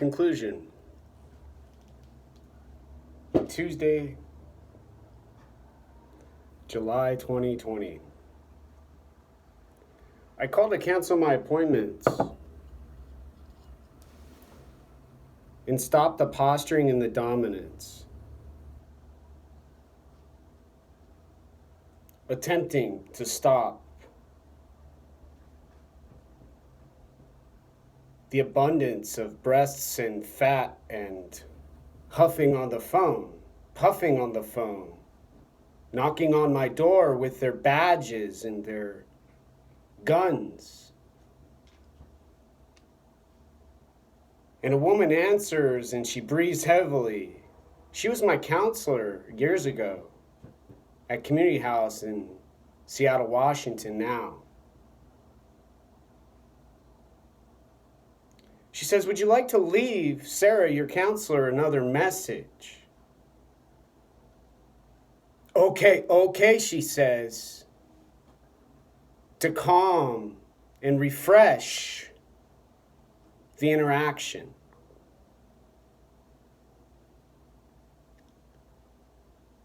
Conclusion. Tuesday, July 2020. I called to cancel my appointments and stop the posturing and the dominance. Attempting to stop the abundance of breasts and fat and huffing on the phone, puffing on the phone, knocking on my door with their badges and their guns. And a woman answers and she breathes heavily. She was my counselor years ago at Community House in Seattle, Washington now. She says, "Would you like to leave Sarah, your counselor, another message?" Okay, she says, to calm and refresh the interaction.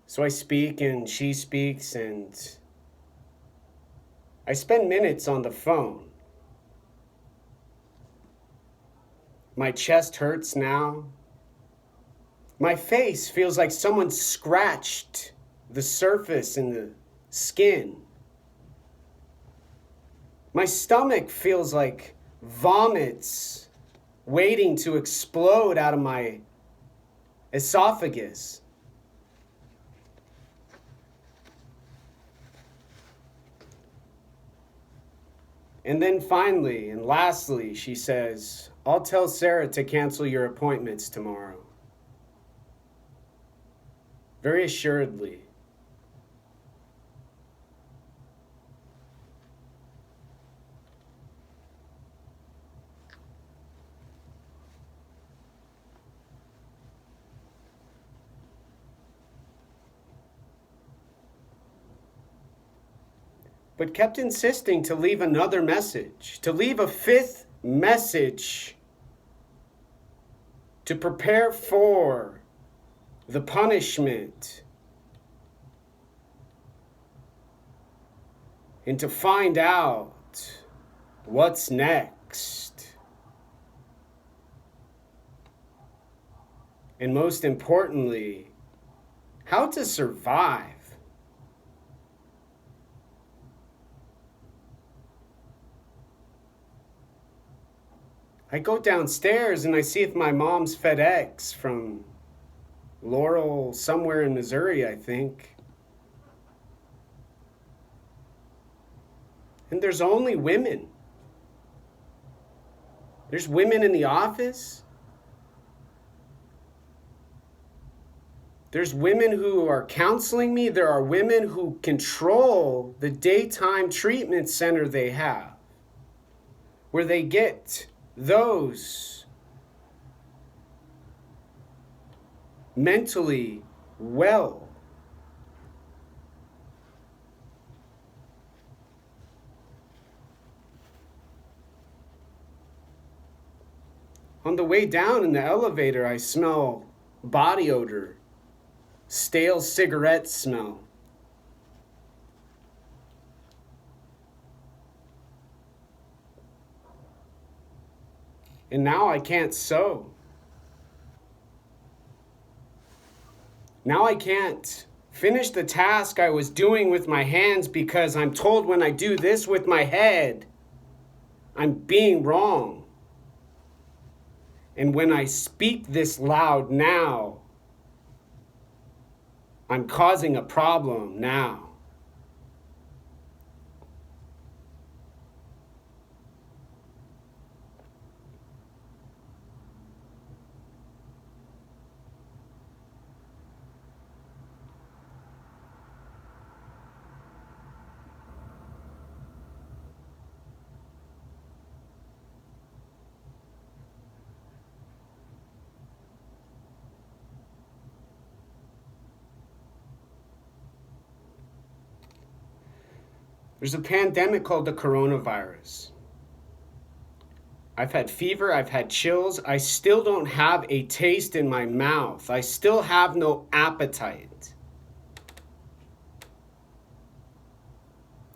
So I speak and she speaks and I spend minutes on the phone. My chest hurts now. My face feels like someone scratched the surface and the skin. My stomach feels like vomits waiting to explode out of my esophagus. And then finally and lastly, she says, "I'll tell Sarah to cancel your appointments tomorrow." Very assuredly. But kept insisting to leave another message, to leave a fifth message to prepare for the punishment and to find out what's next. And most importantly, how to survive. I go downstairs and I see if my mom's FedEx from Laurel, somewhere in Missouri, I think. And there's only women. There's women in the office. There's women who are counseling me. There are women who control the daytime treatment center they have, where they get those mentally well. On the way down in the elevator, I smell body odor, stale cigarette smell. And now I can't sew. Now I can't finish the task I was doing with my hands because I'm told when I do this with my head, I'm being wrong. And when I speak this loud now, I'm causing a problem now. There's a pandemic called the coronavirus. I've had fever, I've had chills. I still don't have a taste in my mouth. I still have no appetite.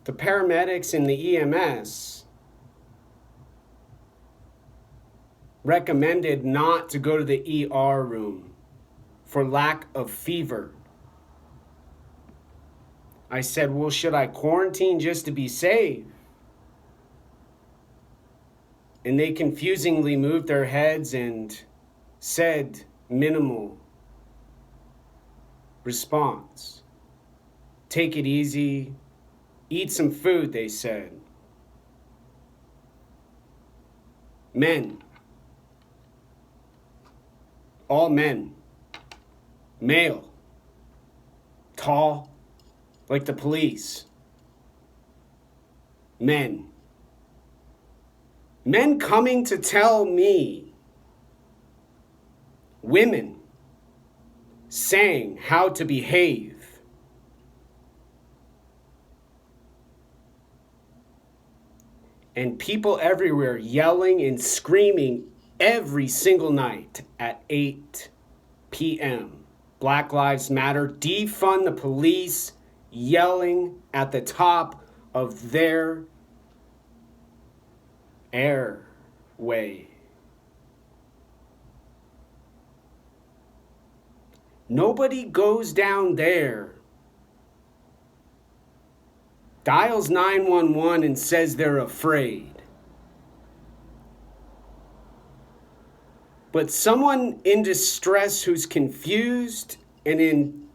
The paramedics in the EMS recommended not to go to the ER room for lack of fever. I said, well, should I quarantine just to be safe? And they confusingly moved their heads and said minimal response. Take it easy. Eat some food, they said. Men. All men. Male. Tall. Like the police. Men. Men coming to tell me. Women saying how to behave. And people everywhere yelling and screaming every single night at 8 p.m. Black Lives Matter, defund the police, yelling at the top of their airway. Nobody goes down there, dials 911 and says they're afraid. But someone in distress who's confused and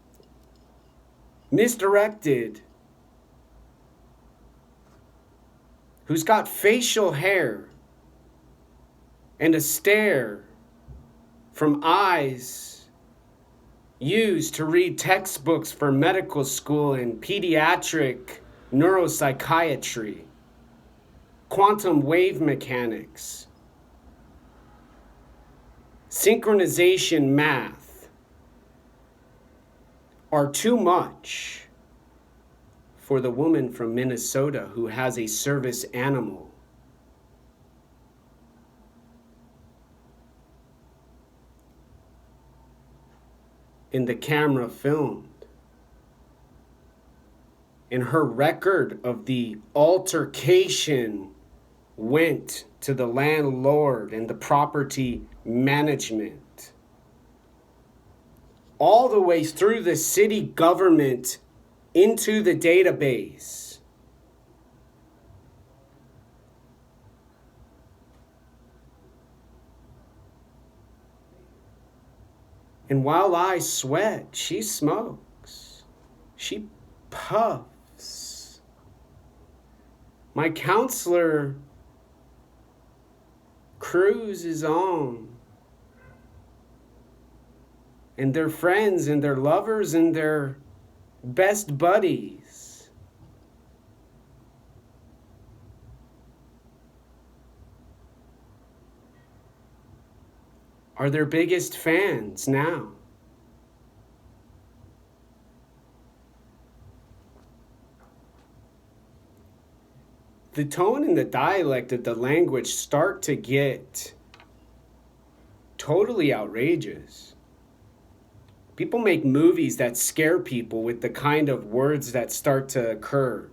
misdirected, who's got facial hair and a stare from eyes used to read textbooks for medical school and pediatric neuropsychiatry, quantum wave mechanics, synchronization math are too much for the woman from Minnesota who has a service animal. And the camera filmed. And her record of the altercation went to the landlord and the property management. All the way through the city government into the database. And while I sweat, she smokes. She puffs. My counselor cruises on. And their friends and their lovers and their best buddies are their biggest fans now. The tone and the dialect of the language start to get totally outrageous. People make movies that scare people with the kind of words that start to occur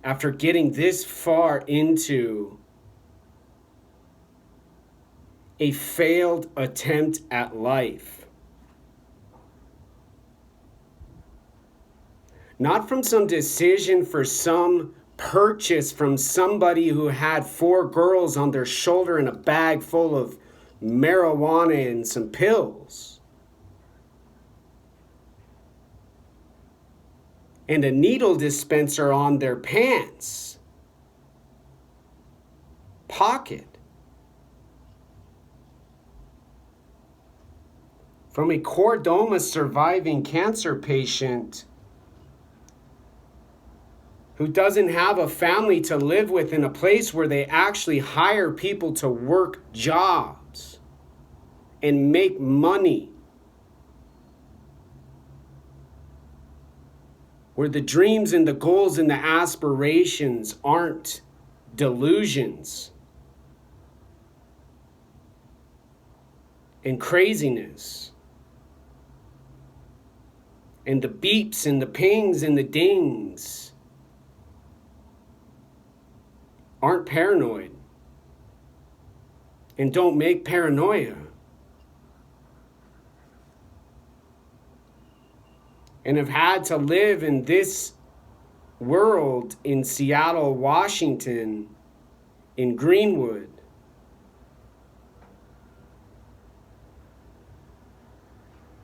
after getting this far into a failed attempt at life. Not from some decision for some purchase from somebody who had 4 girls on their shoulder and a bag full of marijuana and some pills. And a needle dispenser on their pants pocket. From a chordoma surviving cancer patient who doesn't have a family to live with in a place where they actually hire people to work jobs and make money. Where the dreams and the goals and the aspirations aren't delusions. and craziness. And the beeps and the pings and the dings aren't paranoid and don't make paranoia. And have had to live in this world in Seattle, Washington, in Greenwood,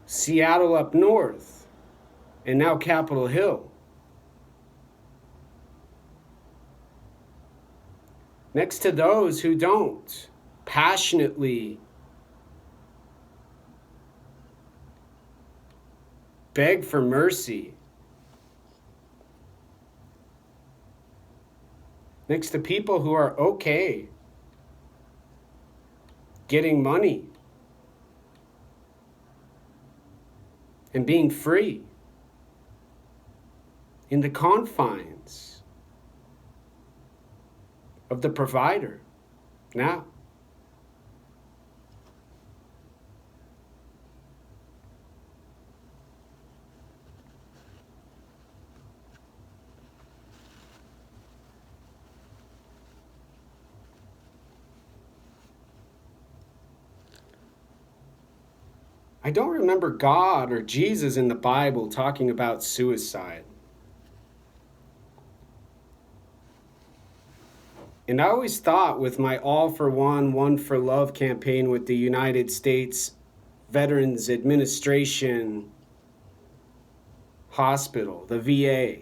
Seattle up north, and now Capitol Hill. Next to those who don't passionately beg for mercy. Next to people who are okay getting money and being free in the confines of the provider now. I don't remember God or Jesus in the Bible talking about suicide. And I always thought with my All for One, One for Love campaign with the United States Veterans Administration Hospital, the VA,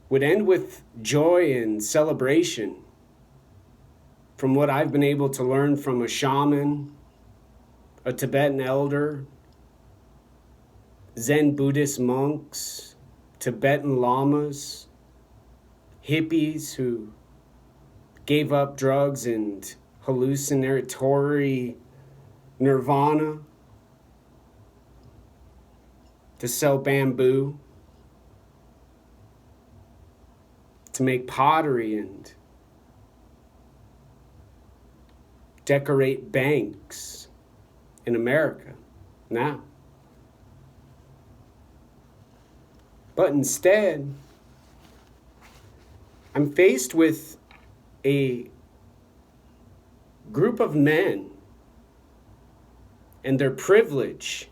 would end with joy and celebration from what I've been able to learn from a shaman, a Tibetan elder, Zen Buddhist monks, Tibetan lamas, hippies who gave up drugs and hallucinatory nirvana to sell bamboo, to make pottery and decorate banks in America now. But instead, I'm faced with a group of men and their privilege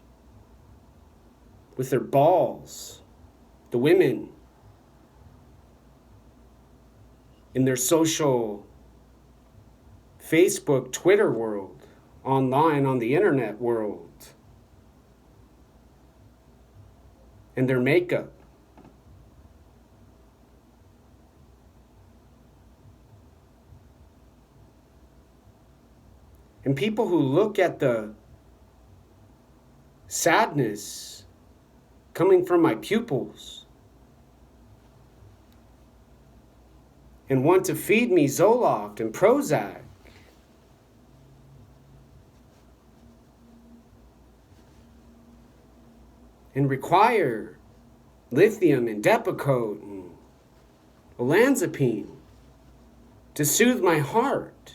with their balls, the women in their social Facebook, Twitter world, online on the internet world, and their makeup. And people who look at the sadness coming from my pupils and want to feed me Zoloft and Prozac. And require lithium and Depakote and olanzapine to soothe my heart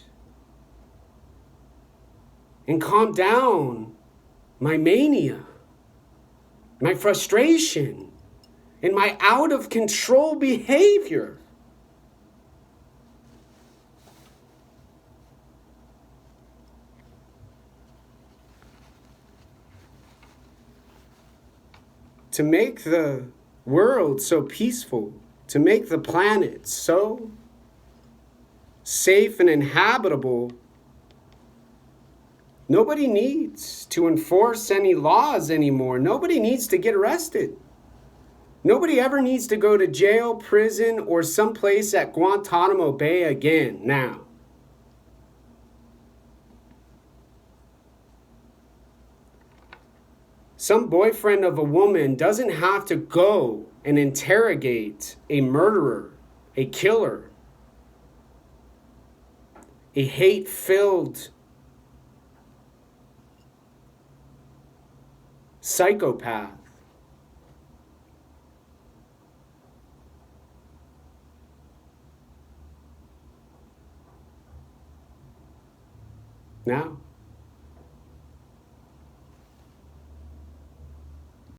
and calm down my mania, my frustration, and my out of control behavior. To make the world so peaceful, to make the planet so safe and inhabitable, nobody needs to enforce any laws anymore. Nobody needs to get arrested. Nobody ever needs to go to jail, prison, or someplace at Guantanamo Bay again now. Some boyfriend of a woman doesn't have to go and interrogate a murderer, a killer, a hate-filled psychopath. Now,